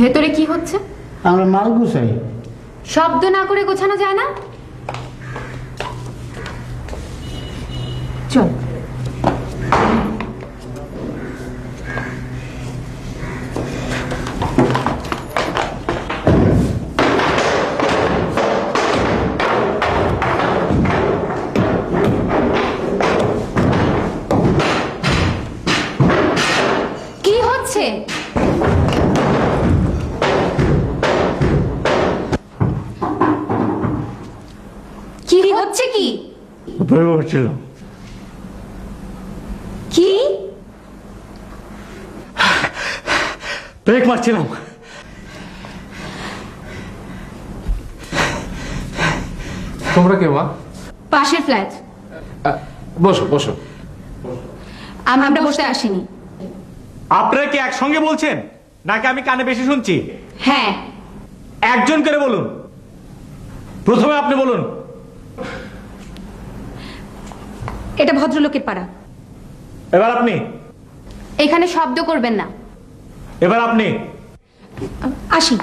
ভেতরে কি হচ্ছে? আমরা মাল গুছাই। শব্দ না করে গোছানো যায় না? চল। কি হচ্ছে? কি হচ্ছে? কি উপরে বসছিল। কি ব্রেক মারছিলাম। তোমরা কে মা? পাশের ফ্ল্যাট। বসো বসো। আমরা বসতে আসিনি। আপনারা কি একসঙ্গে বলছেন নাকি আমি কানে বেশি শুনছি? হ্যাঁ, একজন করে বলুন। প্রথমে আপনি বলুন। এটা ভদ্রলোকের পাড়া। এবার আপনি। এখানে শব্দ করবেন না। এবার আপনি। আসি।